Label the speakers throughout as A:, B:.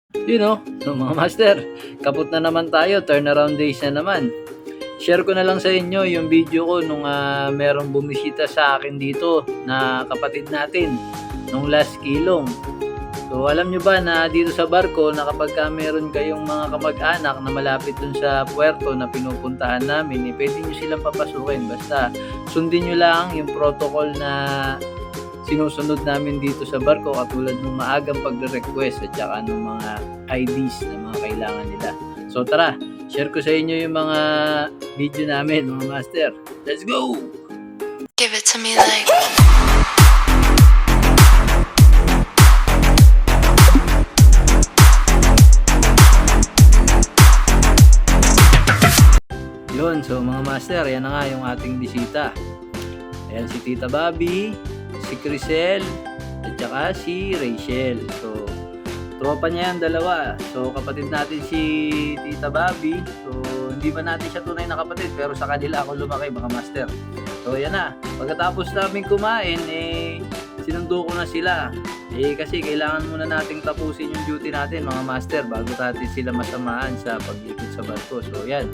A: So mga master, kaput na naman tayo, turnaround days na naman. Share ko na lang sa inyo yung video ko nung merong bumisita sa akin dito na kapatid natin nung last kilong. So alam nyo ba na dito sa barko na kapag meron kayong mga kamag-anak na malapit dun sa puerto na pinupuntahan namin, pwede nyo silang papasukin. Basta sundin nyo lang yung protocol na sinusunod namin dito sa barko, katulad ng maagang pagre-request at saka ng mga IDs na mga kailangan nila. So tara, share ko sa inyo yung mga video namin mga master. Let's go!
B: Give it to me like
A: Yun, so mga master, yan na nga yung ating bisita. Ayan si Tita Bobby, si Crisel, at saka si Rachel. So, tropa niya yan, dalawa. So, kapatid natin si Tita Bobby. So, hindi ba natin siya tunay na kapatid, pero sa kanila ako lumaki, mga master. So, yan na. Pagkatapos namin kumain, sinundo ko na sila. Kasi kailangan muna nating tapusin yung duty natin, mga master, bago natin sila masamaan sa pag-ikot sa barko. So, yan.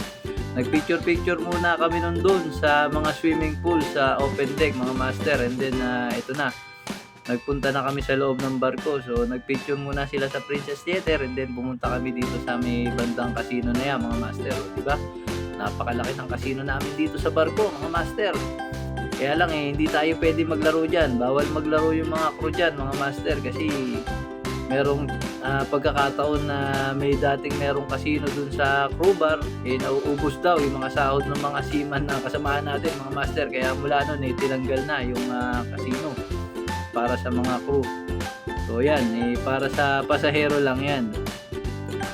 A: Nagpicture-picture muna kami nun doon sa mga swimming pool sa open deck, mga master. And then, ito na. Nagpunta na kami sa loob ng barko. So, nagpicture muna sila sa Princess Theater. And then, pumunta kami dito sa may bandang casino na yan, mga master. O, diba? Napakalaki ng casino namin dito sa barko, mga master. Kaya lang hindi tayo pwede maglaro dyan. Bawal maglaro yung mga crew dyan, mga master. Kasi merong pagkakataon na may dating merong casino dun sa crew bar, nauubos daw yung mga sahod ng mga seaman na kasamahan natin, mga master. Kaya mula nun tinanggal na yung casino para sa mga crew. So yan, para sa pasahero lang yan,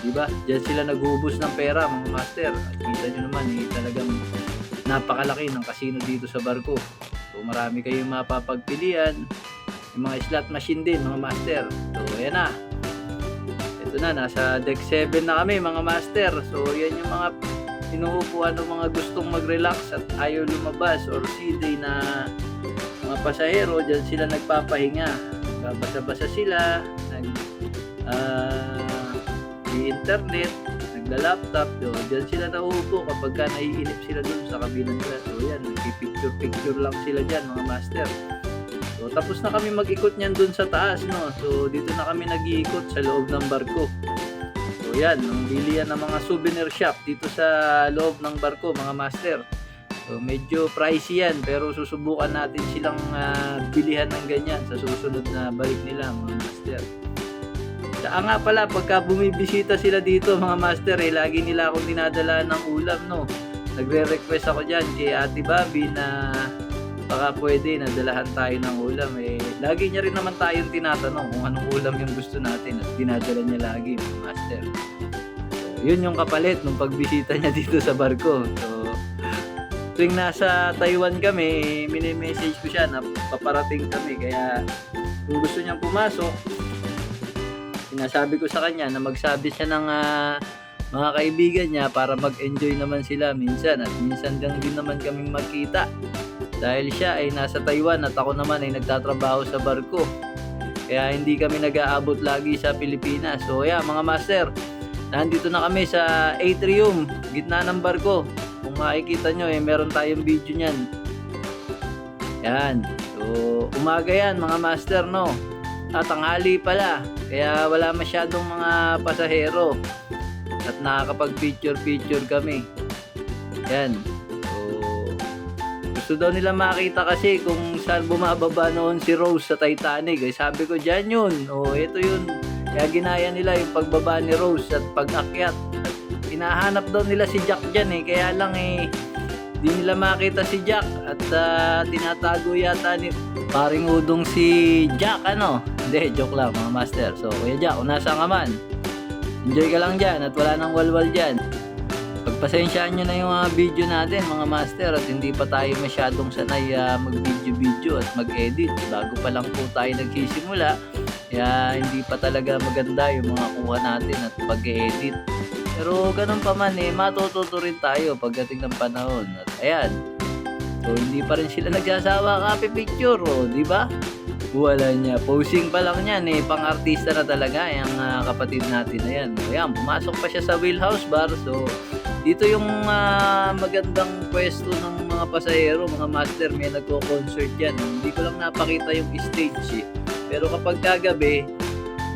A: diba? Diyan sila nag-uubos ng pera, mga master. At kita nyo naman, talagang napakalaki ng casino dito sa barko. So marami kayong mapapagpilian. Yung mga slot machine din, mga master. So ayan na. Ito na, nasa deck 7 na kami, mga master. So yan yung mga inuupuan ng mga gustong mag-relax at ayaw lumabas or C-day na mga pasahero. Diyan sila nagpapahinga. Babasa-basa sila, internet, nagla-laptop. So diyan sila nauupo kapag naiinip sila dun sa kabina nila. So yan, nagpipicture-picture lang sila dyan, mga master. So, tapos na kami mag-ikot niyan dun sa taas, no? So, dito na kami nag-iikot sa loob ng barko. So, yan. Ang bilihan ng mga souvenir shop dito sa loob ng barko, mga master. So, medyo pricey yan. Pero susubukan natin silang bilihan ng ganyan sa susunod na balik nila, mga master. Saka nga pala, pagka bumibisita sila dito, mga master, lagi nila akong dinadala ng ulam, no? Nagre-request ako dyan kay Ate Bobby na baka pwede nadalahan tayo ng ulam. Lagi niya rin naman tayong tinatanong kung anong ulam yung gusto natin at dinadala niya lagi, mga master. So, yun yung kapalit nung pagbisita niya dito sa barko. So, tuwing nasa Taiwan kami, mini-message ko siya na paparating kami. Kaya kung gusto niyang pumasok, sinasabi ko sa kanya na magsabi siya ng mga kaibigan niya para mag-enjoy naman sila minsan. At minsan lang din naman kaming magkita. Dahil siya ay nasa Taiwan at ako naman ay nagtatrabaho sa barko. Kaya hindi kami nag-aabot lagi sa Pilipinas. So yeah, mga master, nandito na kami sa atrium, gitna ng barko. Kung makikita nyo, meron tayong video nyan. Yan. So umaga yan, mga master, no? At tanghali pala. Kaya wala masyadong mga pasahero. At nakakapag-picture kami. Yan. Gusto daw nila makita kasi kung saan bumababa noon si Rose sa Titanic. Sabi ko, dyan yun. Ito yun. Kaya ginaya nila yung pagbaba ni Rose at pag-akyat. At hinahanap daw nila si Jack dyan. Kaya lang di nila makita si Jack. At tinatago yata ni paring udong si Jack, ano? Hindi, joke lang, mga master. So, Kuya Jack, kung nasa ka man, enjoy ka lang dyan at wala nang walwal dyan. Pagpasensyaan nyo na yung mga video natin, mga master, at hindi pa tayo masyadong sanay mag-video at mag-edit. Bago pa lang po tayo nagsisimula, kaya hindi pa talaga maganda yung mga kuha natin at pag-edit. Pero ganun pa man, matututo rin tayo pagdating ng panahon. At ayan, so hindi pa rin sila nagsasawa copy picture, di ba? Wala niya. Posing pa lang yan eh. Pang-artista na talaga yung kapatid natin na yan. Ayan, pumasok pa siya sa Wheelhouse Bar. So, dito yung magandang pwesto ng mga pasahero, mga master. May nagko-concert yan. Hindi ko lang napakita yung stage eh. Pero kapag kagabi,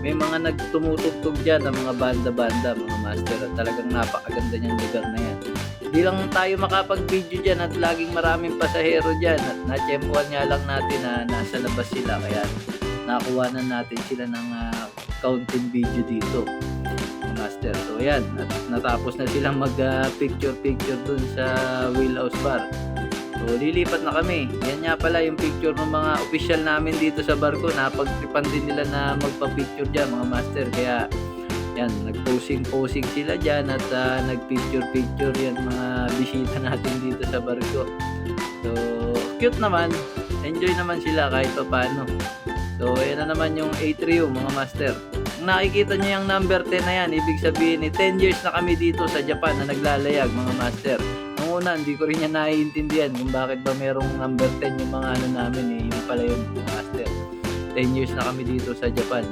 A: may mga nagtumutugtog dyan ng mga banda-banda, mga master. At talagang napakaganda niyang lugar na yan. Hindi lang tayo makapag-video dyan at laging maraming pasahero dyan. At na-tsempuan nga lang natin na nasa labas sila. Kaya nakuhanan natin sila ng counting video dito, mga master. So yan, at natapos na silang mag-picture-picture dun sa Wheelhouse Bar. So lilipat na kami. Yan nga pala yung picture ng mga official namin dito sa barko. Napagtripan din nila na magpa-picture dyan, mga master. Kaya yan, nag-posing sila dyan at nag-picture yan mga bisita natin dito sa barko. So, cute naman. Enjoy naman sila kahit pa paano. So, yan na naman yung atrium, mga master. Kung nakikita nyo yung number 10 na yan, ibig sabihin 10 years na kami dito sa Japan na naglalayag, mga master. Nung una, hindi ko rin yan naiintindihan kung bakit ba merong number 10 yung mga ano namin eh. Yung pala yun, mga master. 10 years na kami dito sa Japan.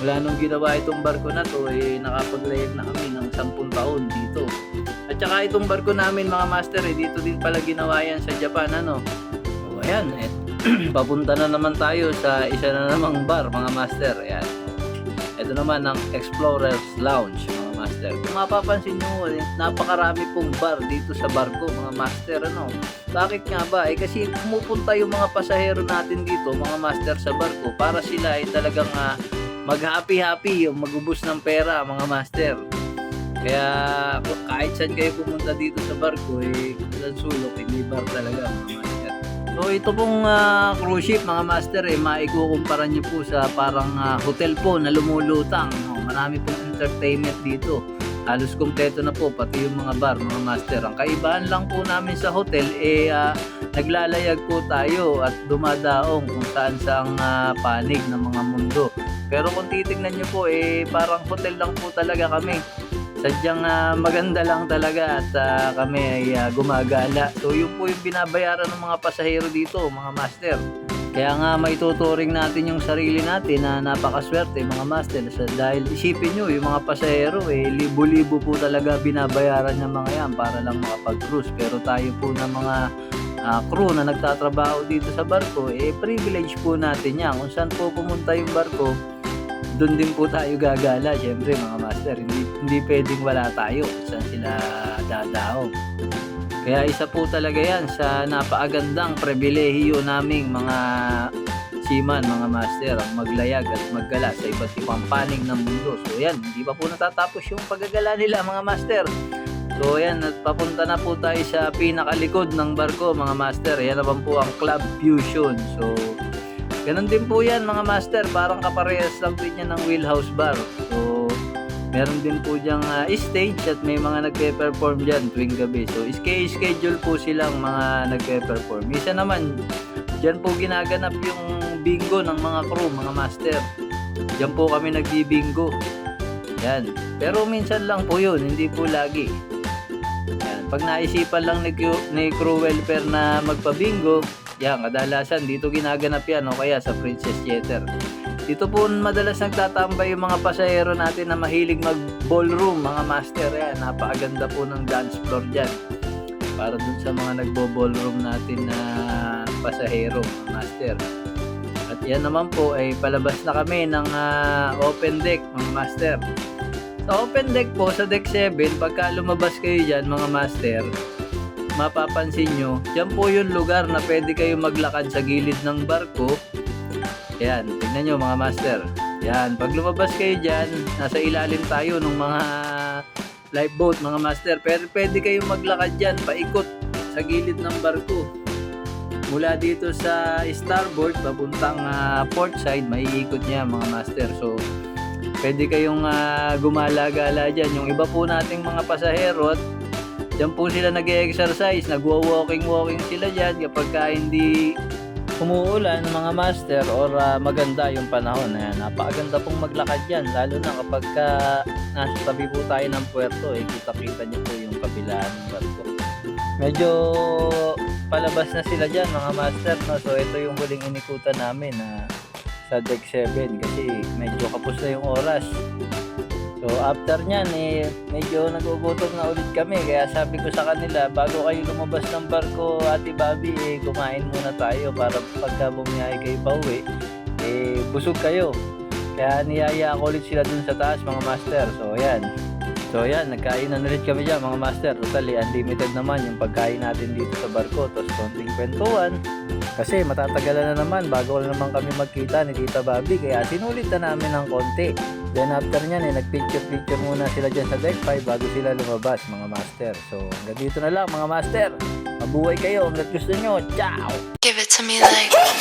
A: Mula nung ginawa itong barko na to, nakapaglayag na kami ng 10 taon dito. At saka itong barko namin, mga master, dito din pala ginawa yan sa Japan, ano. So, ayan, papunta na naman tayo sa isa na namang bar, mga master. Ayan. Ito naman ang Explorers Lounge, mga master. Kung mapapansin nyo, napakarami pong bar dito sa barko, mga master, ano. Bakit nga ba? Kasi pumupunta yung mga pasahero natin dito, mga master, sa barko para sila ay talagang mag-happy-happy, yung magubos ng pera, mga master. Kaya kahit saan kayo pumunta dito sa barko, sa sulok, may bar talaga, mga master. So ito pong cruise ship, mga master, maikukumpara nyo po sa parang hotel po na lumulutang. Marami pong entertainment dito. Halos kompleto na po, pati yung mga bar, mga master. Ang kaibahan lang po namin sa hotel, naglalayag po tayo at dumadaong kung saan saang panig ng mga mundo. Pero kung titignan nyo po, parang hotel lang po talaga kami. Sadyang maganda lang talaga at kami ay gumagala. So yun po yung binabayaran ng mga pasahero dito, mga master. Kaya nga maituturing natin yung sarili natin na napakaswerte, mga master. Dahil isipin nyo, yung mga pasahero, libo-libo po talaga binabayaran ng mga yan para lang makapag-cruise. Pero tayo po na mga crew na nagtatrabaho dito sa barko, privilege po natin yan. Kung saan po pumunta yung barko, doon din po tayo gagala. Siyempre, mga master, hindi pwedeng wala tayo kung saan sila dadaong. Kaya isa po talaga yan sa napakagandang pribilehiyo naming mga seaman, mga master, ang maglayag at maggala sa iba't ibang panig ng mundo. So yan, hindi pa po natatapos yung paggagala nila, mga master. So yan, at papunta na po tayo sa pinakalikod ng barko, mga master. Yan naman po ang Club Fusion. So ganun din po yan, mga master, parang kaparehas lang din yan ng Wheelhouse Bar. So meron din po dyang stage at may mga nagpe-perform dyan tuwing gabi. So schedule po silang mga nagpe-perform. Isa naman, dyan po ginaganap yung bingo ng mga crew, mga master. Dyan po kami nagbi-bingo. Yan. Pero minsan lang po yun, hindi po lagi. Yan. Pag naisipan lang ni crew welfare na magpa-bingo, yan, kadalasan dito ginaganap yan o kaya sa Princess Theater. Dito po madalas nagtatambay yung mga pasahero natin na mahilig mag-ballroom, mga master. Yan, napakaganda po ng dance floor dyan. Para dun sa mga nagbo-ballroom natin na pasahero, mga master. At yan naman po ay palabas na kami ng open deck, mga master. Sa open deck po, sa deck 7, pagka lumabas kayo dyan, mga master, mapapansin nyo, dyan po yung lugar na pwede kayo maglakad sa gilid ng barko. Yan, tingnan nyo, mga master. Yan, pag lumabas kayo dyan, nasa ilalim tayo ng mga lifeboat, mga master. Pero pwede kayong maglakad dyan, paikot sa gilid ng barko. Mula dito sa starboard, papuntang port side, maiikot niya, mga master. So, pwede kayong gumala-gala dyan. Yung iba po nating mga pasahero, dyan po sila nag-exercise, nagwo-walking sila dyan kapag hindi umuulan, mga master, or maganda yung panahon. Ayan, napakaganda pong maglakad dyan, lalo na kapag nasa tabi po tayo ng puerto, kita-kita nyo po yung kabilaan ng barko. Medyo palabas na sila dyan, mga master, no? So ito yung huling inikutan namin na sa deck 7 kasi medyo kapos na yung oras. So after nyan medyo nagugutom na ulit kami, kaya sabi ko sa kanila, bago kayo lumabas ng barko Ate Bobby, kumain muna tayo para pagka bumiyahe kayo pauwi busog kayo. Kaya niyaya ko ulit sila dun sa taas mga master. So ayan, nagkain na ulit kami dyan mga master. Totally unlimited naman yung pagkain natin dito sa barko. Tapos konting kwentuhan. Kasi matatagalan na naman bago na naman kami magkita ni Tita Bobby. Kaya sinulit na namin ng konti. Then after nyan nagpicture muna sila dyan sa deck 5 bago sila lumabas mga master. So hanggang dito na lang mga master. Mabuhay kayo hanggat gusto nyo. Ciao!
B: Give it to me like.